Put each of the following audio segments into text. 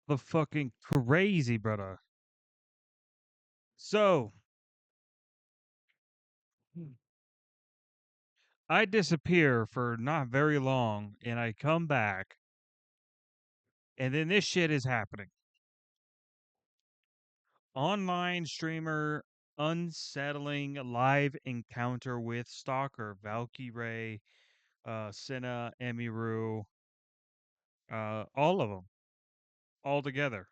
The fucking crazy, brother. So, I disappear for not very long and I come back and then this shit is happening. Online streamer unsettling live encounter with stalker Valkyrie, Senna, Emiru, all of them, all together.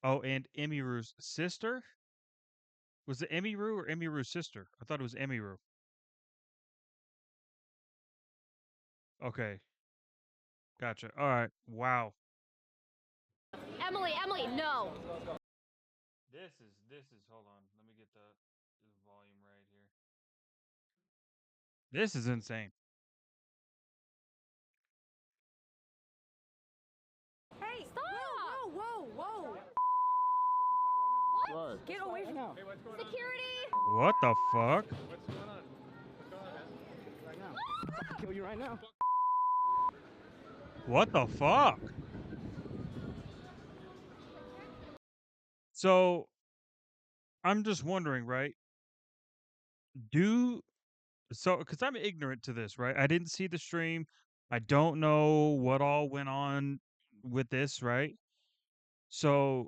Oh, and Emiru's sister? Was it Emiru or Emiru's sister? I thought it was Emiru. Okay, gotcha. All right, wow. Emily, no. This is. Hold on, let me get the volume right here. This is insane. Hey, stop! Whoa, whoa, whoa! What? Get away from now. Security! What the fuck? I'll kill you right now. What the fuck? So I'm just wondering, right? Do so because I'm ignorant to this, right? I didn't see the stream. I don't know what all went on with this, right? So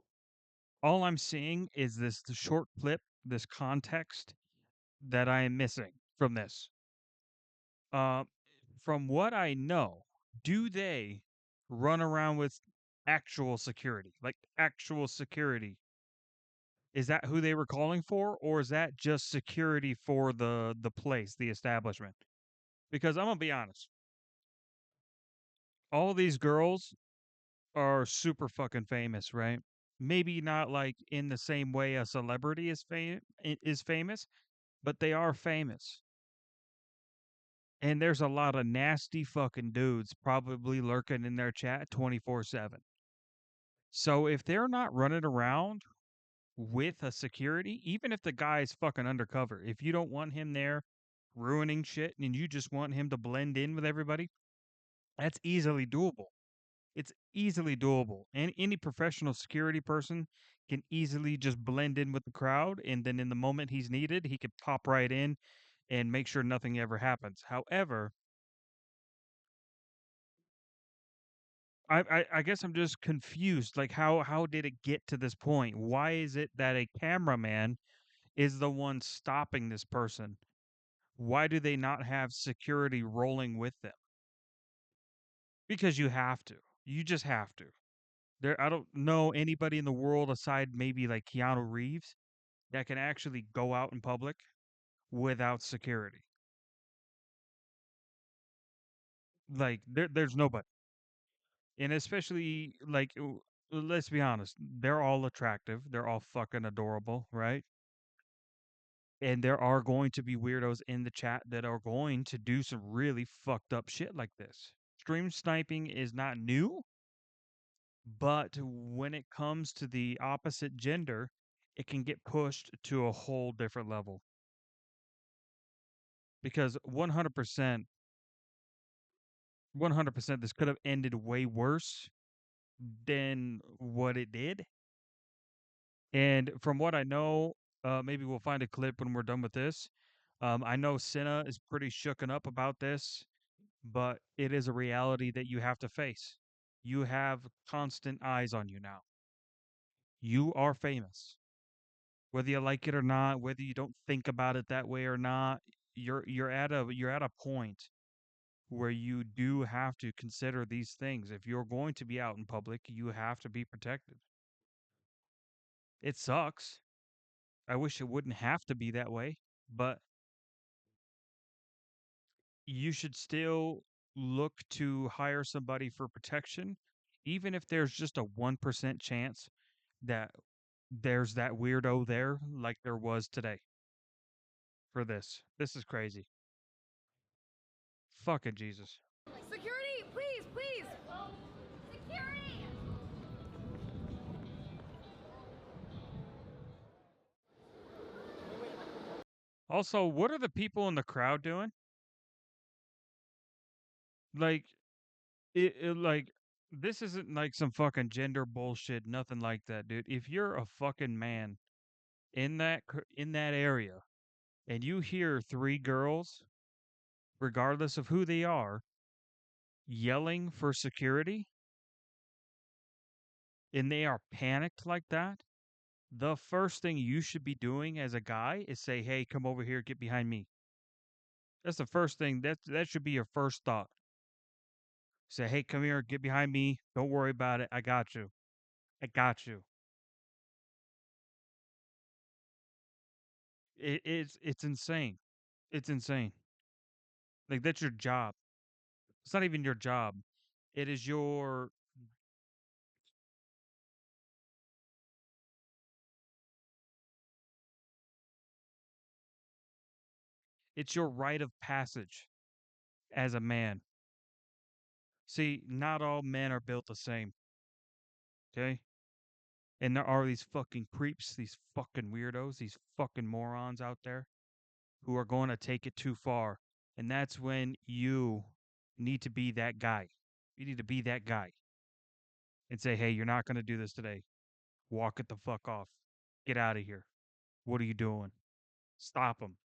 all I'm seeing is this the short clip, this context that I am missing from this. Uh, from what I know, do they run around with actual security, like actual security? Is that who they were calling for, or is that just security for the place, the establishment? Because I'm gonna be honest, all these girls are super fucking famous, right? Maybe not like in the same way a celebrity is famous, but they are famous. And there's a lot of nasty fucking dudes probably lurking in their chat 24/7. So if they're not running around with a security, even if the guy's fucking undercover, if you don't want him there ruining shit and you just want him to blend in with everybody, that's easily doable. It's easily doable. And any professional security person can easily just blend in with the crowd. And then in the moment he's needed, he could pop right in and make sure nothing ever happens. However, I guess I'm just confused. Like how did it get to this point? Why is it that a cameraman is the one stopping this person? Why do they not have security rolling with them? Because you have to. You just have to. I don't know anybody in the world aside maybe like Keanu Reeves that can actually go out in public without security. Like there's nobody. And especially like let's be honest, they're all attractive. They're all fucking adorable, right? And there are going to be weirdos in the chat that are going to do some really fucked up shit like this. Stream sniping is not new, but when it comes to the opposite gender, it can get pushed to a whole different level. Because 100% this could have ended way worse than what it did. And from what I know, maybe we'll find a clip when we're done with this. I know Senna is pretty shooken up about this, but it is a reality that you have to face. You have constant eyes on you now. You are famous. Whether you like it or not, whether you don't think about it that way or not, you're at a point where you do have to consider these things. If you're going to be out in public, you have to be protected. It sucks. I wish it wouldn't have to be that way, but you should still look to hire somebody for protection, even if there's just a 1% chance that there's that weirdo there, like there was today for this. This is crazy. Fucking Jesus. Security, please, please! Security! Also, what are the people in the crowd doing? Like, like this isn't like some fucking gender bullshit, nothing like that, dude. If you're a fucking man in that area and you hear three girls, regardless of who they are, yelling for security and they are panicked like that, the first thing you should be doing as a guy is say, "Hey, come over here, get behind me." That's the first thing. That should be your first thought. Say, "Hey, come here, get behind me. Don't worry about it. I got you. I got you." It's insane. It's insane. Like that's your job. It's not even your job. It is your it's your rite of passage as a man. See, not all men are built the same, okay? And there are these fucking creeps, these fucking weirdos, these fucking morons out there who are going to take it too far. And that's when you need to be that guy. You need to be that guy and say, "Hey, you're not going to do this today. Walk it the fuck off. Get out of here. What are you doing? Stop them."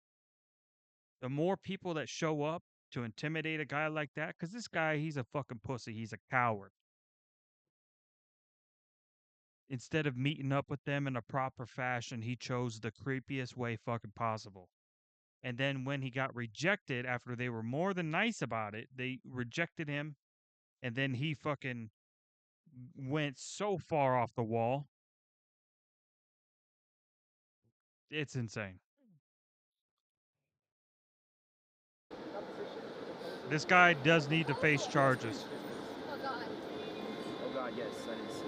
The more people that show up to intimidate a guy like that, because this guy, he's a fucking pussy. He's a coward. Instead of meeting up with them in a proper fashion, he chose the creepiest way fucking possible. And then when he got rejected after they were more than nice about it, they rejected him. And then he fucking went so far off the wall. It's insane. This guy does need to face charges. Oh God. Oh God, yes, that is.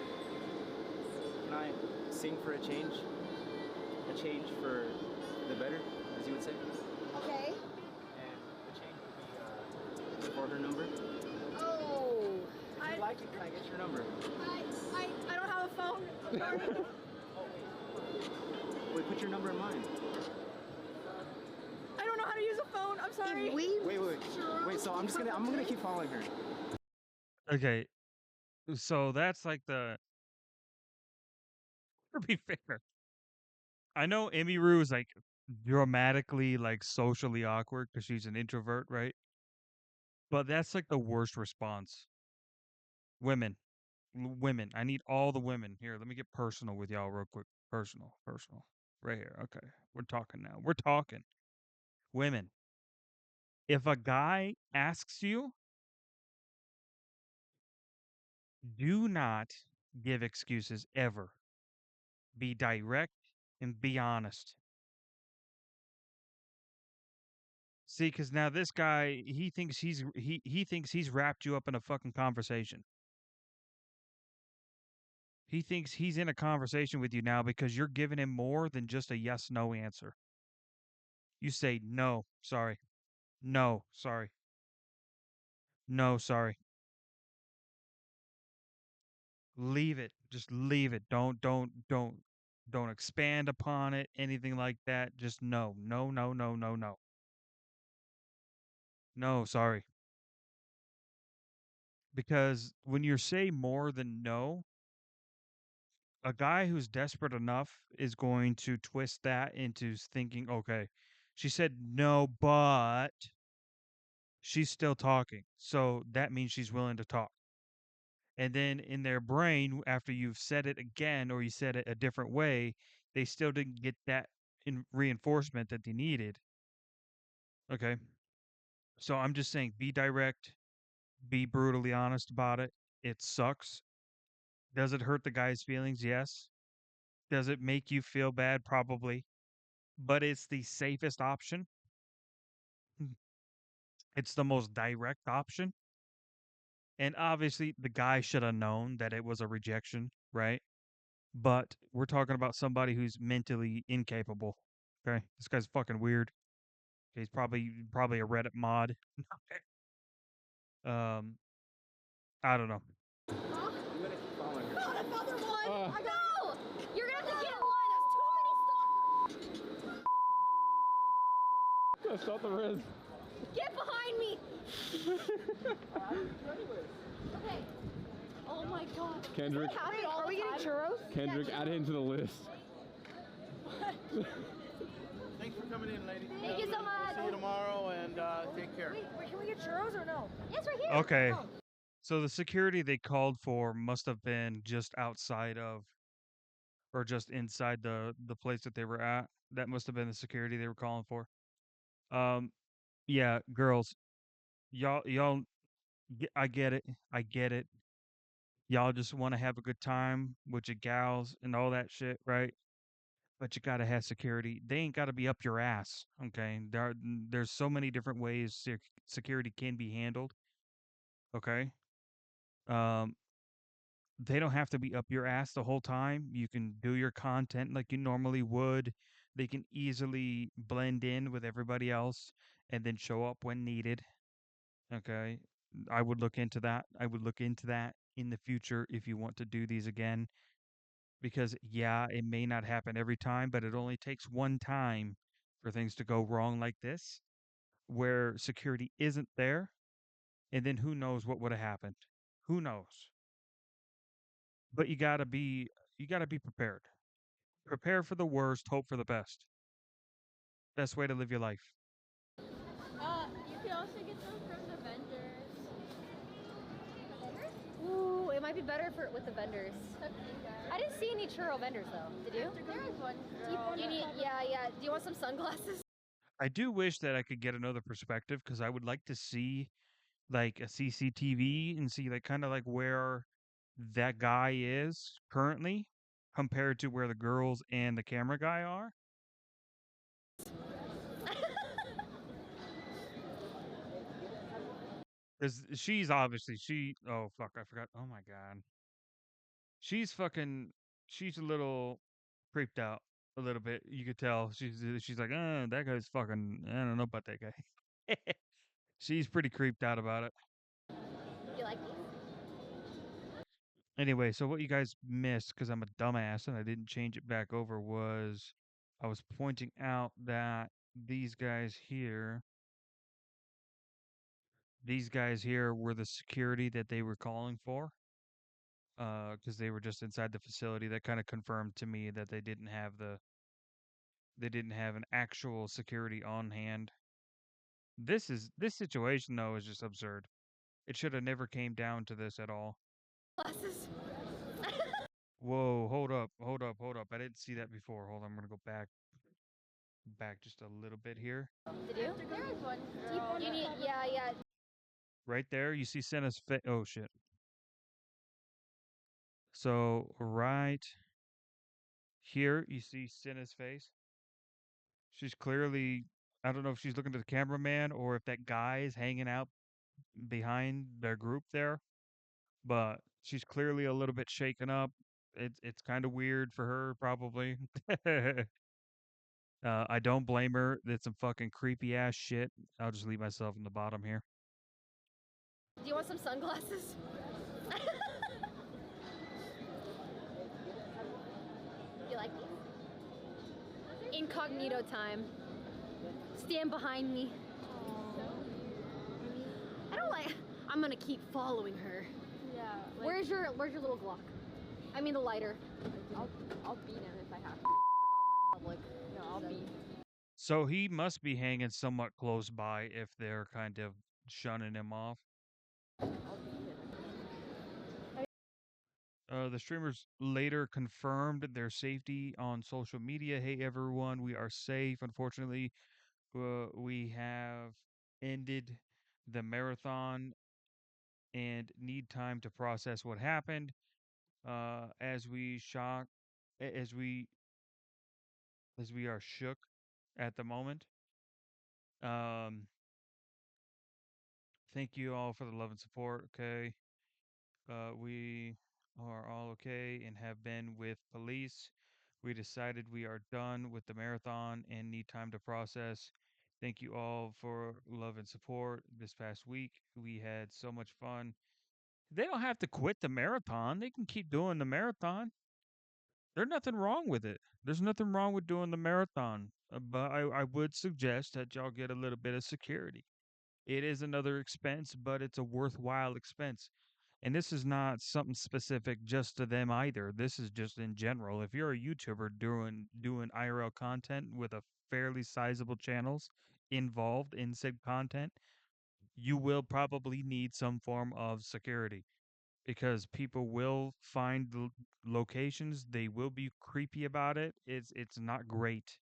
Can I sing for a change? A change for the better, as you would say. Okay. And the change would be for her number. Oh. If you like it, can I get your number? I don't have a phone. I'm sorry. Wait, put your number in mine. I don't know how to use a phone. I'm sorry. Wait. So I'm gonna keep following her. Okay. So that's like the, to be fair, I know Emmy Rue is like dramatically like socially awkward because she's an introvert, right? But that's like the worst response. Women, women. I need all the women here. Let me get personal with y'all real quick. Personal. Right here. Okay, we're talking now. We're talking. Women. If a guy asks you, do not give excuses ever. Be direct and be honest. See, because now this guy, he thinks he's wrapped you up in a fucking conversation. He thinks he's in a conversation with you now because you're giving him more than just a yes no answer. You say no, sorry. No, sorry. No, sorry. Leave it. Just leave it. Don't expand upon it, anything like that. Just no. No, no, no, no, no. No, sorry. Because when you say more than no, a guy who's desperate enough is going to twist that into thinking, okay, she said no, but she's still talking. So that means she's willing to talk. And then in their brain, after you've said it again or you said it a different way, they still didn't get that reinforcement that they needed. Okay. So I'm just saying be direct, be brutally honest about it. It sucks. Does it hurt the guy's feelings? Yes. Does it make you feel bad? Probably. But it's the safest option. It's the most direct option. And obviously, the guy should have known that it was a rejection, right? But we're talking about somebody who's mentally incapable. Okay, this guy's fucking weird. He's probably a Reddit mod. Um, I don't know. I'm gonna keep following her. Not another one. I know. You're gonna have to get in line. There's too many stalkers. That's not the risk. Get behind me. Okay. Oh my god. Kendrick, Are we getting churros? Kendrick, add it into the list. Thanks for coming in, lady. Thank you so much. See you tomorrow and take care. Wait, can we get churros or no? Yes, right here. Okay. Oh. So the security they called for must have been just outside of or just inside the place that they were at. That must have been the security they were calling for. Um yeah, girls, y'all I get it. I get it. Y'all just want to have a good time with your gals and all that shit, right? But you gotta have security. They ain't gotta be up your ass, okay? There's so many different ways security can be handled, okay? Um, they don't have to be up your ass the whole time. You can do your content like you normally would. They can easily blend in with everybody else and then show up when needed, okay? I would look into that. I would look into that in the future if you want to do these again because yeah, it may not happen every time, but it only takes one time for things to go wrong like this, where security isn't there, and then who knows what would have happened? Who knows? But you gotta be prepared. Prepare for the worst, hope for the best. Best way to live your life. You can also get them from the vendors. Ooh, it might be better for with the vendors. I didn't see any churro vendors though. Did you? There is one. You need, yeah. Do you want some sunglasses? I do wish that I could get another perspective because I would like to see like a CCTV and see like kind of like where that guy is currently compared to where the girls and the camera guy are. Because she's obviously oh fuck, I forgot. Oh my god. She's fucking she's a little creeped out a little bit. You could tell. She's like, that guy's fucking I don't know about that guy. She's pretty creeped out about it. You like these? Anyway, so what you guys missed because I'm a dumbass and I didn't change it back over was I was pointing out that these guys here these guys here were the security that they were calling for because they were just inside the facility. That kind of confirmed to me that they didn't have an actual security on hand. This situation though is just absurd. It should have never came down to this at all. Glasses. Whoa, hold up. I didn't see that before. Hold on, I'm gonna go back just a little bit here. Did you? There is one. You need, yeah. Right there, you see Senna's face. Oh shit. So right here, you see Senna's face. She's clearly, I don't know if she's looking to the cameraman or if that guy is hanging out behind their group there, but she's clearly a little bit shaken up. It's kind of weird for her, probably. I don't blame her. It's some fucking creepy ass shit. I'll just leave myself in the bottom here. Do you want some sunglasses? You like these? Incognito time. Stand behind me. I don't like. I'm gonna keep following her. Yeah. Where's your little Glock? I mean the lighter. I'll beat him if I have to. Public. No, I'll beat. So he must be hanging somewhat close by if they're kind of shunning him off. I'll beat him. The streamers later confirmed their safety on social media. Hey everyone, we are safe. Unfortunately, we have ended the marathon and need time to process what happened. As we shock, as we are shook at the moment. Um, thank you all for the love and support. Okay, we are all okay and have been with police. We decided we are done with the marathon and need time to process. Thank you all for love and support this past week. We had so much fun. They don't have to quit the marathon. They can keep doing the marathon. There's nothing wrong with it. There's nothing wrong with doing the marathon. But I would suggest that y'all get a little bit of security. It is another expense, but it's a worthwhile expense. And this is not something specific just to them either. This is just in general. If you're a YouTuber doing IRL content with a fairly sizable channels involved in said content, you will probably need some form of security because people will find locations. They will be creepy about it. It's not great.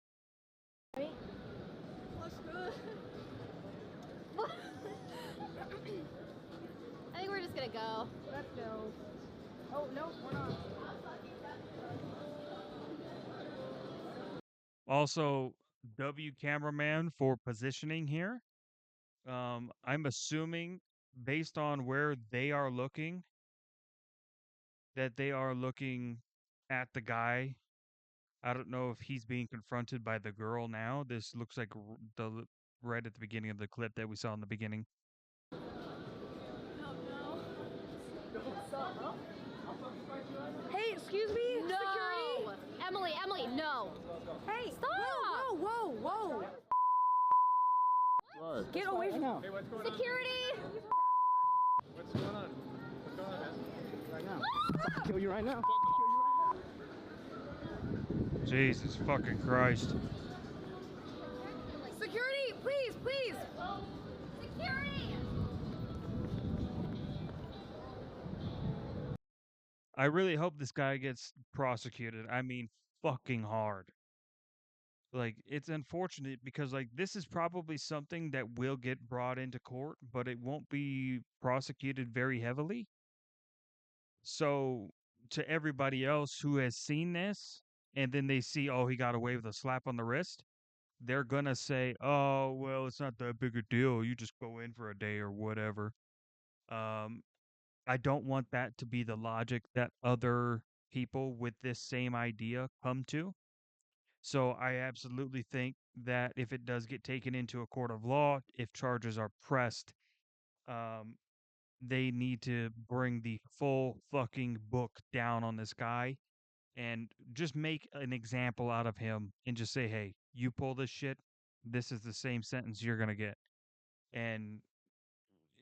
What's good? I think we're just gonna go. Let's go. Oh, no, we're not. Also, W cameraman for positioning here. I'm assuming based on where they are looking that they are looking at the guy. I don't know if he's being confronted by the girl now. This looks like right at the beginning of the clip that we saw in the beginning. Hey, excuse me? No! Security? Emily, no! Hey, Stop! whoa. What? Get away from now. Hey, what's going Security! on? What's going on? What's going on, man? Right now. I'll kill you right now. Jesus fucking Christ. Security, please. Security! I really hope this guy gets prosecuted. I mean, fucking hard. Like, it's unfortunate because, like, this is probably something that will get brought into court, but it won't be prosecuted very heavily. So, to everybody else who has seen this, and then they see, oh, he got away with a slap on the wrist, they're gonna say, oh, well, it's not that big a deal. You just go in for a day or whatever. Um, I don't want that to be the logic that other people with this same idea come to. So I absolutely think that if it does get taken into a court of law, if charges are pressed, um, they need to bring the full fucking book down on this guy and just make an example out of him and just say, hey, you pull this shit, this is the same sentence you're gonna get. And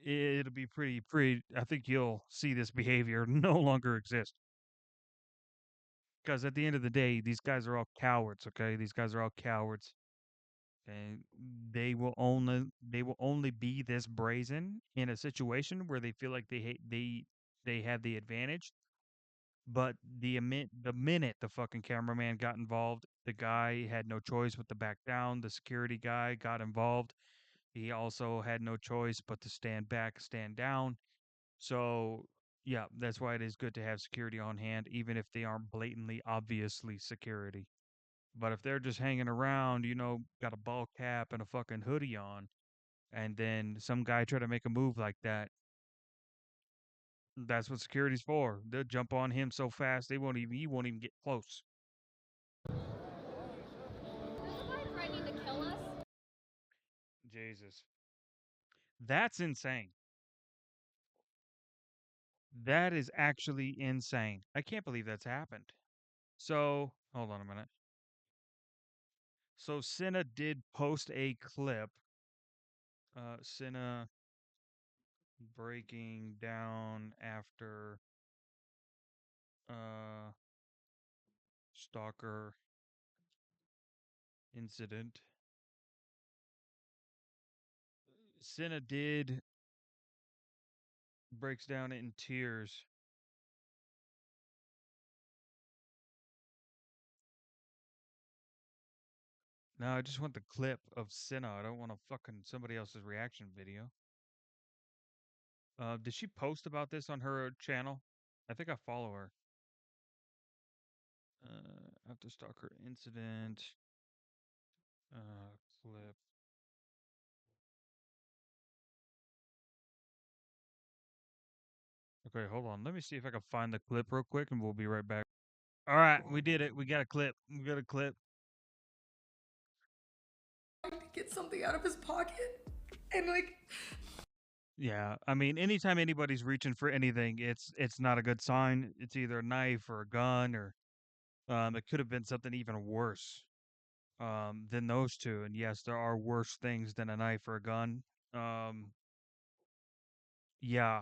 it'll be pretty. I think you'll see this behavior no longer exist. Because at the end of the day, these guys are all cowards. Okay, these guys are all cowards, and they will only be this brazen in a situation where they feel like they have the advantage. But the minute the fucking cameraman got involved, the guy had no choice but to back down. The security guy got involved. He also had no choice but to stand back, stand down. So, yeah, that's why it is good to have security on hand, even if they aren't blatantly, obviously security. But if they're just hanging around, got a ball cap and a fucking hoodie on, and then some guy try to make a move like that, that's what security's for. They'll jump on him so fast he won't even get close. Is this guy threatening to kill us? Jesus. That's insane. That is actually insane. I can't believe that's happened. So, hold on a minute. So Cinna did post a clip. Cinna breaking down after uh stalker incident. Cinna did breaks down it in tears. No, I just want the clip of Cinna. I don't want a fucking somebody else's reaction video. Did she post about this on her channel? I think I follow her. After stalker incident. Clip. Okay, hold on. Let me see if I can find the clip real quick and we'll be right back. All right, we did it. We got a clip. We got a clip. To get something out of his pocket and like Yeah, I mean, anytime anybody's reaching for anything, it's not a good sign. It's either a knife or a gun or it could have been something even worse than those two. And yes, there are worse things than a knife or a gun. Um, yeah,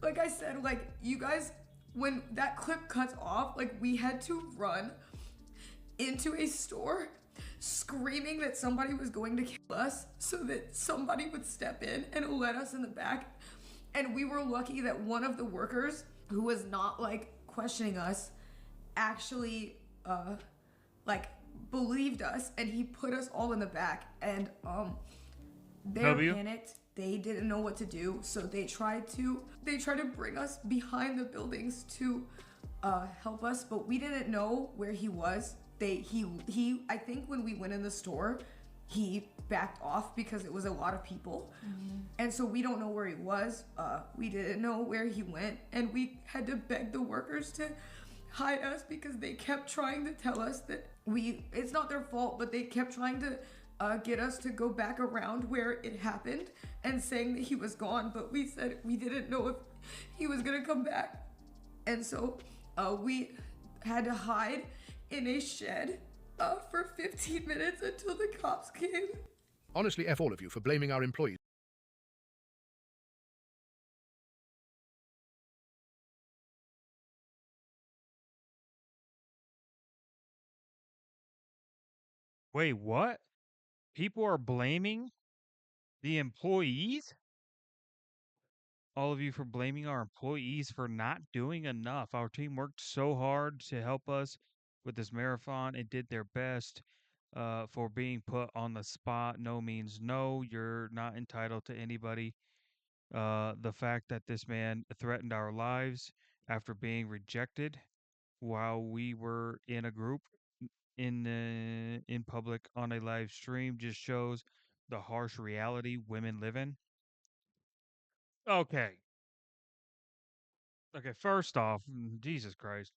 Like I said, like you guys, when that clip cuts off, like we had to run into a store screaming that somebody was going to kill us so that somebody would step in and let us in the back. And we were lucky that one of the workers who was not like questioning us actually like believed us, and he put us all in the back. And they were W? panicked. They didn't know what to do, so they tried to bring us behind the buildings to help us, but we didn't know where he was. He I think when we went in the store, he backed off because it was a lot of people. And so we don't know where he was. We didn't know where he went, and we had to beg the workers to hide us because they kept trying to tell us that it's not their fault, but they kept trying to get us to go back around where it happened and saying that he was gone, but we said we didn't know if he was gonna come back. And so we had to hide in a shed for 15 minutes until the cops came. Honestly, F all of you for blaming our employees. Wait, what? People are blaming the employees? All of you for blaming our employees for not doing enough. Our team worked so hard to help us with this marathon and did their best for being put on the spot. No means no. You're not entitled to anybody. The fact that this man threatened our lives after being rejected while we were in a group in public on a live stream just shows the harsh reality women live in. Okay. Okay, first off, Jesus Christ.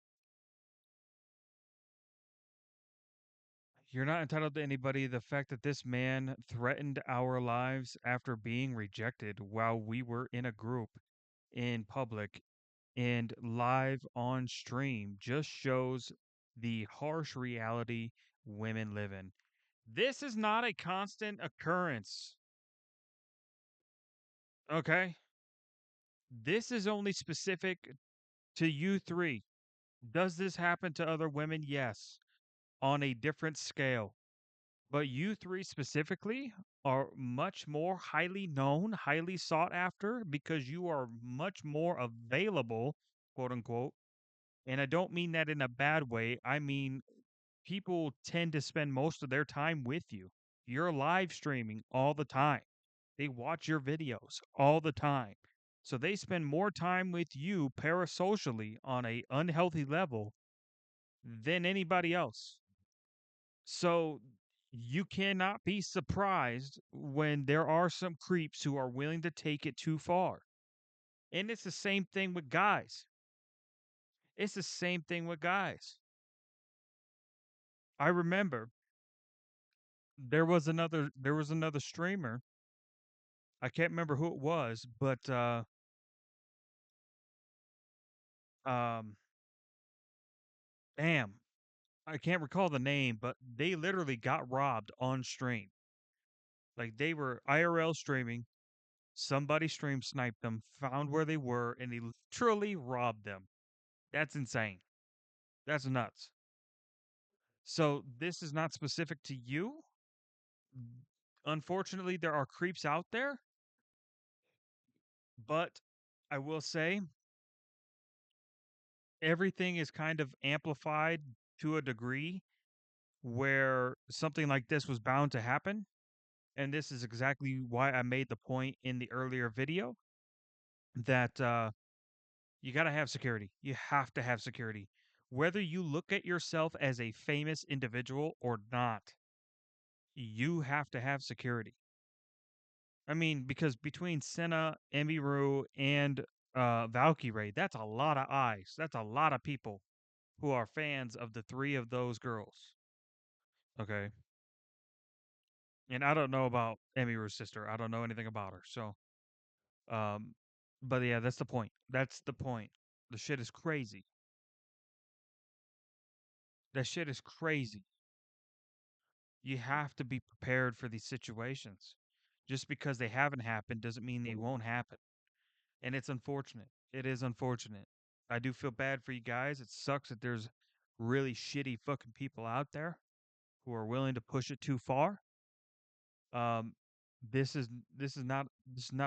You're not entitled to anybody. The fact that this man threatened our lives after being rejected while we were in a group in public and live on stream just shows the harsh reality women live in. This is not a constant occurrence. Okay? This is only specific to you three. Does this happen to other women? Yes, on a different scale. But you three specifically are much more highly known, highly sought after because you are much more available, quote unquote. And I don't mean that in a bad way. I mean, people tend to spend most of their time with you. You're live streaming all the time. They watch your videos all the time. So they spend more time with you parasocially on a unhealthy level than anybody else. So you cannot be surprised when there are some creeps who are willing to take it too far. And it's the same thing with guys. It's the same thing with guys. I remember there was another streamer. I can't remember who it was, but um damn, I can't recall the name, but they literally got robbed on stream. Like they were IRL streaming, somebody stream sniped them, found where they were, and they literally robbed them. That's insane. That's nuts. So this is not specific to you. Unfortunately, there are creeps out there, but I will say everything is kind of amplified to a degree where something like this was bound to happen. And this is exactly why I made the point in the earlier video that you got to have security. You have to have security. Whether you look at yourself as a famous individual or not, you have to have security. I mean, because between Senna, Emiru, and Valkyrie, that's a lot of eyes. That's a lot of people who are fans of the three of those girls. Okay. And I don't know about Emiru's sister. I don't know anything about her. So, um, but yeah, that's the point. That's the point. The shit is crazy. That shit is crazy. You have to be prepared for these situations. Just because they haven't happened doesn't mean they won't happen. And it's unfortunate. It is unfortunate. I do feel bad for you guys. It sucks that there's really shitty fucking people out there who are willing to push it too far. Um, this is this is not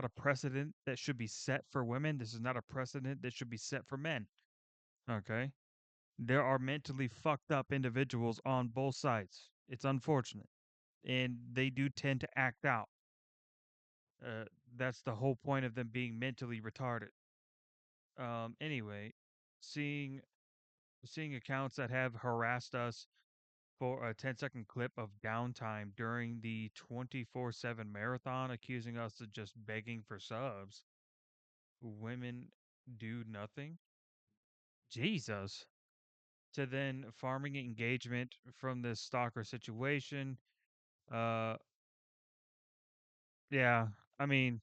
a precedent that should be set for women. This is not a precedent that should be set for men. Okay, there are mentally fucked up individuals on both sides. It's unfortunate, and they do tend to act out. Uh, that's the whole point of them being mentally retarded. Anyway, seeing seeing accounts that have harassed us for a 10-second clip of downtime during the 24/7 marathon, accusing us of just begging for subs. Women do nothing. Jesus. To then farming engagement from this stalker situation. Uh, yeah. I mean,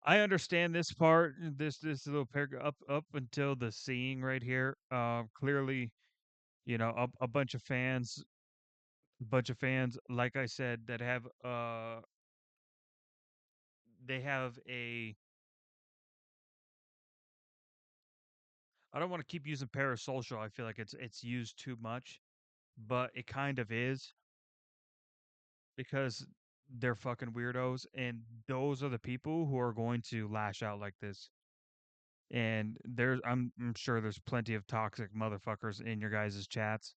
I understand this part. This little paragraph up until the seeing right here. Clearly, you know, a bunch of fans, like I said, that have they have a I don't want to keep using parasocial. I feel like it's used too much, but it kind of is because they're fucking weirdos, and those are the people who are going to lash out like this. And I'm sure there's plenty of toxic motherfuckers in your guys' chats.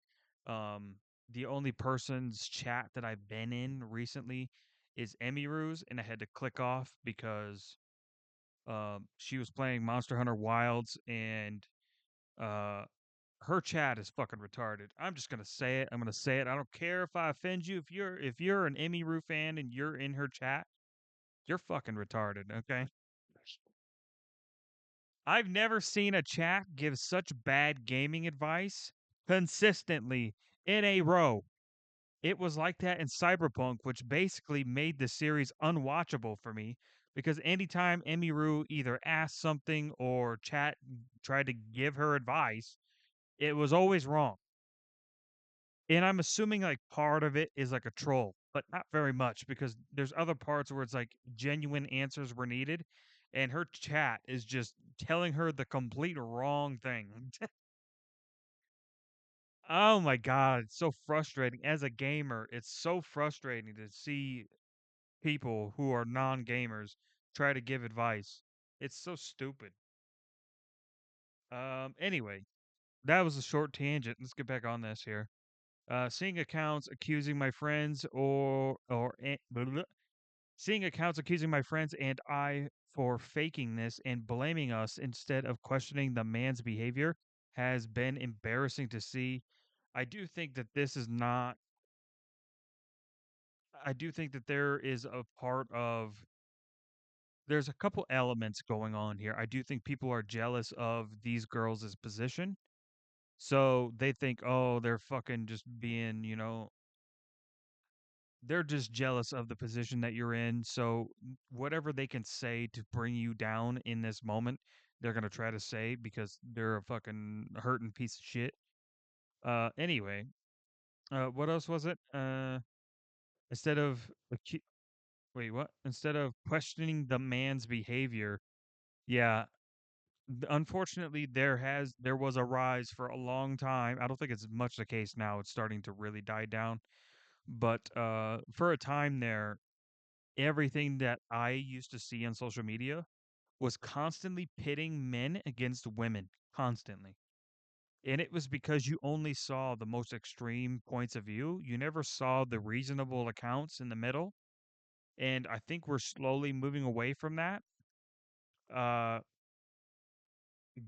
Um, the only person's chat that I've been in recently is Emiru's, and I had to click off because she was playing Monster Hunter Wilds, and uh, her chat is fucking retarded. I'm just gonna say it. I'm gonna say it. I don't care if I offend you. If you're an Emiru fan and you're in her chat, you're fucking retarded. Okay. I've never seen a chat give such bad gaming advice consistently in a row. It was like that in Cyberpunk, which basically made the series unwatchable for me because anytime Emiru either asked something or chat tried to give her advice, it was always wrong. And I'm assuming like part of it is like a troll, but not very much because there's other parts where it's like genuine answers were needed, and her chat is just telling her the complete wrong thing. Oh my god, it's so frustrating. As a gamer, it's so frustrating to see people who are non-gamers try to give advice. It's so stupid. Anyway, that was a short tangent. Let's get back on this here. Seeing accounts accusing my friends blah, blah, blah. Seeing accounts accusing my friends and I for faking this and blaming us instead of questioning the man's behavior has been embarrassing to see. I do think that this is not I do think that there is a part of there's a couple elements going on here. I do think people are jealous of these girls' position. So they think, oh, they're fucking just being, they're just jealous of the position that you're in. So whatever they can say to bring you down in this moment, they're gonna try to say because they're a fucking hurting piece of shit. Anyway, what else was it? Instead of wait, what? Instead of questioning the man's behavior, yeah. Unfortunately, there was a rise for a long time. I don't think it's much the case now. It's starting to really die down. But for a time there, everything that I used to see on social media was constantly pitting men against women, constantly. And it was because you only saw the most extreme points of view. You never saw the reasonable accounts in the middle. And I think we're slowly moving away from that. Uh,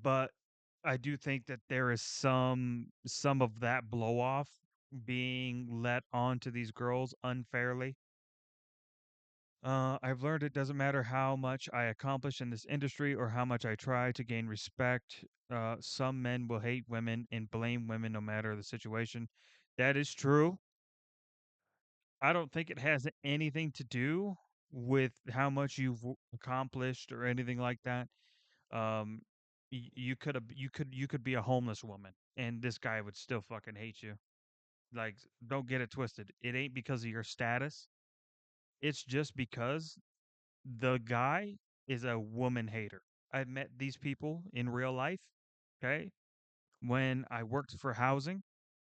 but I do think that there is some of that blow off being let onto these girls unfairly. I've learned it doesn't matter how much I accomplish in this industry or how much I try to gain respect. Some men will hate women and blame women no matter the situation. That is true. I don't think it has anything to do with how much you've accomplished or anything like that. Um, you could be a homeless woman and this guy would still fucking hate you. Like, don't get it twisted. It ain't because of your status. It's just because the guy is a woman hater. I've met these people in real life. Okay. When I worked for housing,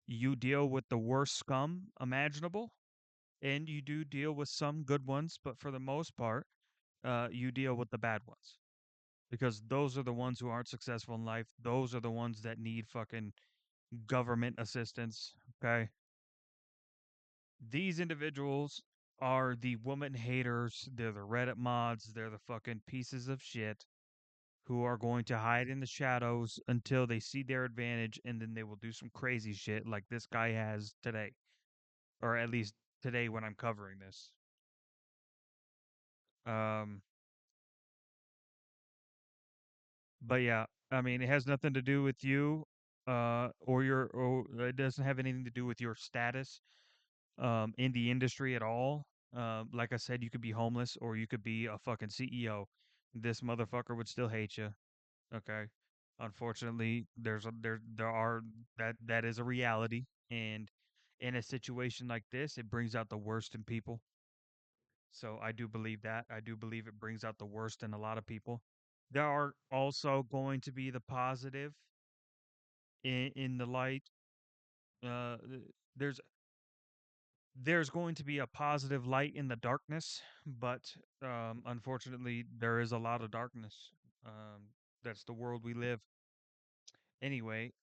you deal with the worst scum imaginable, and you do deal with some good ones, but for the most part, you deal with the bad ones because those are the ones who aren't successful in life. Those are the ones that need fucking government assistance. Okay. These individuals are the woman haters. They're the Reddit mods. They're the fucking pieces of shit who are going to hide in the shadows until they see their advantage, and then they will do some crazy shit like this guy has today, or at least today when I'm covering this. Um, but yeah, I mean, it has nothing to do with you, or it doesn't have anything to do with your status, in the industry at all. Like I said, you could be homeless or you could be a fucking CEO. This motherfucker would still hate you. Okay. Unfortunately, there are that is a reality, and in a situation like this, it brings out the worst in people. So I do believe that. I do believe it brings out the worst in a lot of people. There are also going to be the positive in the light. There's going to be a positive light in the darkness, but unfortunately, there is a lot of darkness. That's the world we live. Anyway,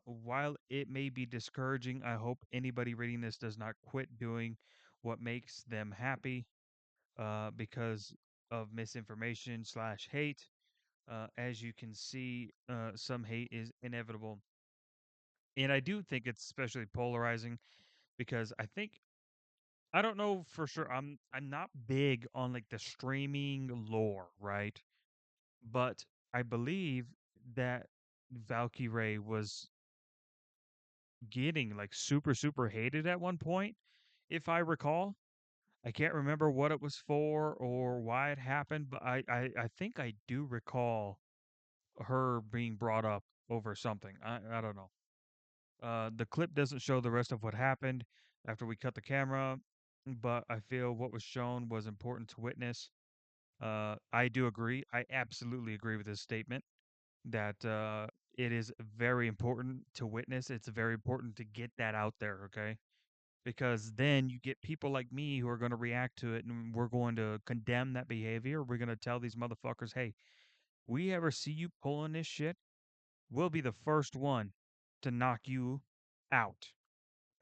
while it may be discouraging, I hope anybody reading this does not quit doing what makes them happy because of misinformation slash hate. As you can see, some hate is inevitable. And I do think it's especially polarizing because I don't know for sure. I'm not big on like the streaming lore, right? But I believe that Valkyrie was getting like super hated at one point, if I recall. I can't remember what it was for or why it happened, but I think I do recall her being brought up over something. I don't know. The clip doesn't show the rest of what happened after we cut the camera, but I feel what was shown was important to witness. I do agree. I absolutely agree with this statement that it is very important to witness. It's very important to get that out there, okay? Because then you get people like me who are going to react to it and we're going to condemn that behavior. We're going to tell these motherfuckers, hey, we ever see you pulling this shit, we'll be the first one to knock you out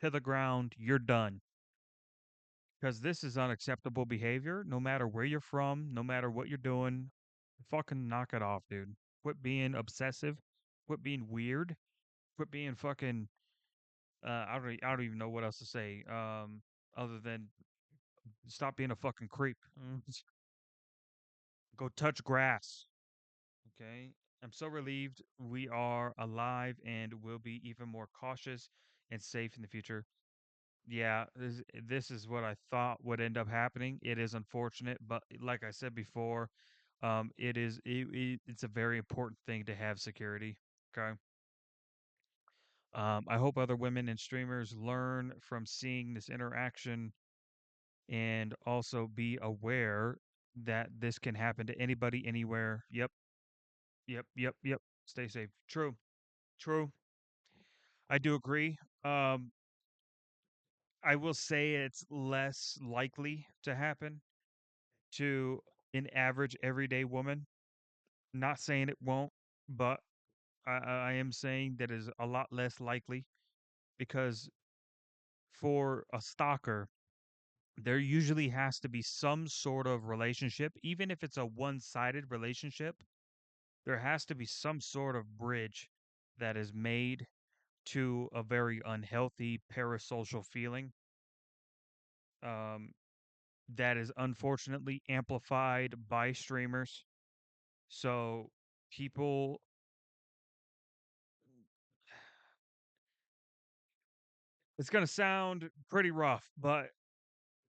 to the ground. You're done. Because this is unacceptable behavior, no matter where you're from, no matter what you're doing. Fucking knock it off, dude. Quit being obsessive. Quit being weird. Quit being fucking. I don't even know what else to say. Other than stop being a fucking creep. Go touch grass. Okay. I'm so relieved we are alive and will be even more cautious and safe in the future. Yeah, this is what I thought would end up happening. It is unfortunate, but like I said before, it's a very important thing to have security. Okay. I hope other women and streamers learn from seeing this interaction and also be aware that this can happen to anybody anywhere. Yep. Yep. Yep. Yep. Stay safe. True. True. I do agree. I will say it's less likely to happen to an average everyday woman. Not saying it won't, but I am saying that is a lot less likely because for a stalker, there usually has to be some sort of relationship, even if it's a one sided relationship, there has to be some sort of bridge that is made to a very unhealthy parasocial feeling. Um, that is unfortunately amplified by streamers. So people, it's going to sound pretty rough, but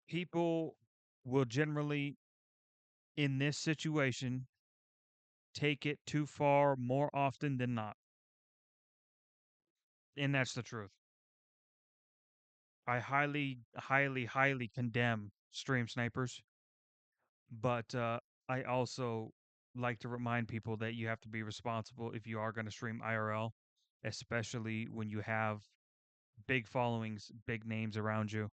people will generally, in this situation, take it too far more often than not. And that's the truth. I highly condemn stream snipers, but I also like to remind people that you have to be responsible if you are going to stream IRL, especially when you have big followings, big names around you.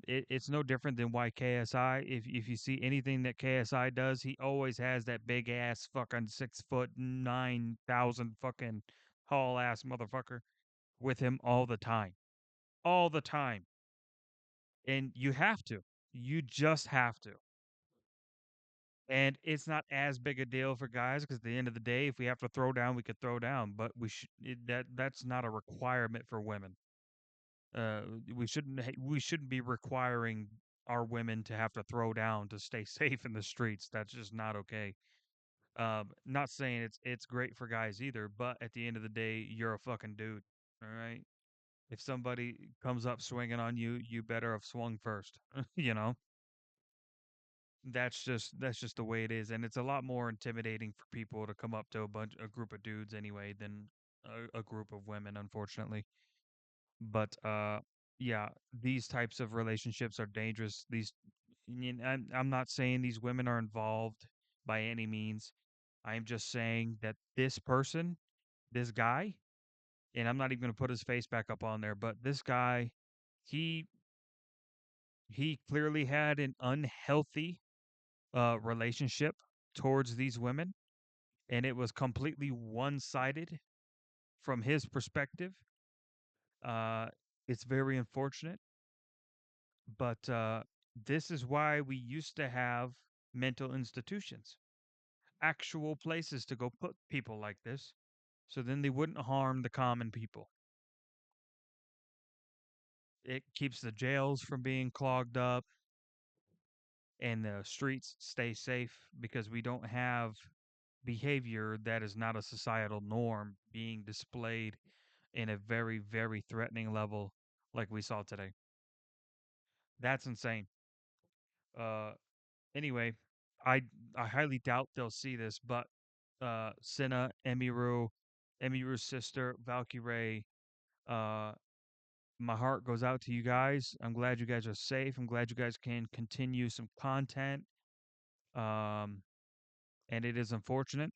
It's no different than why KSI. If you see anything that KSI does, he always has that big ass fucking 6 foot 9,000 fucking tall ass motherfucker with him all the time, and you have to. You just have to. And it's not as big a deal for guys because at the end of the day, if we have to throw down, we could throw down. But that's not a requirement for women. Uh, we shouldn't be requiring our women to have to throw down to stay safe in the streets. That's just not okay. Not saying it's great for guys either, but at the end of the day, you're a fucking dude. All right. If somebody comes up swinging on you, you better have swung first. you know, that's just the way it is, and it's a lot more intimidating for people to come up to a group of dudes anyway than a group of women, unfortunately. But yeah, these types of relationships are dangerous. I'm not saying these women are involved by any means. I'm just saying that this person, this guy, and I'm not even going to put his face back up on there, but this guy, he he clearly had an unhealthy relationship towards these women, and it was completely one-sided from his perspective. Uh, it's very unfortunate, but this is why we used to have mental institutions, actual places to go put people like this, so then they wouldn't harm the common people. It keeps the jails from being clogged up and the streets stay safe because we don't have behavior that is not a societal norm being displayed in a very, very threatening level like we saw today. That's insane. Uh, anyway, I I highly doubt they'll see this, but Cinna, Emiru's sister, Valkyrie, uh, my heart goes out to you guys. I'm glad you guys are safe. I'm glad you guys can continue some content. Um, and it is unfortunate,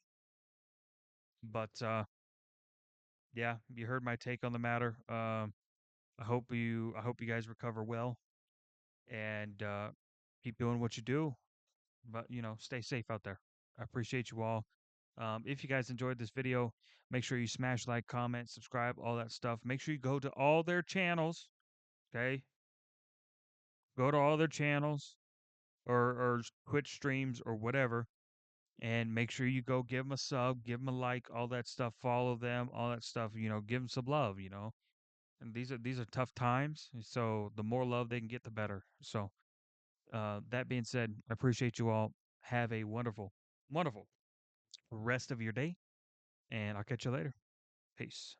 but yeah, you heard my take on the matter. I hope you guys recover well and keep doing what you do. But stay safe out there. I appreciate you all. If you guys enjoyed this video, make sure you smash like, comment, subscribe, all that stuff. Make sure you go to all their channels. Okay, go to all their channels or Twitch streams or whatever, and make sure you go give them a sub, give them a like, all that stuff. Follow them, all that stuff. Give them some love. And these are tough times, so the more love they can get, the better. So, that being said, I appreciate you all. Have a wonderful, wonderful rest of your day, and I'll catch you later. Peace.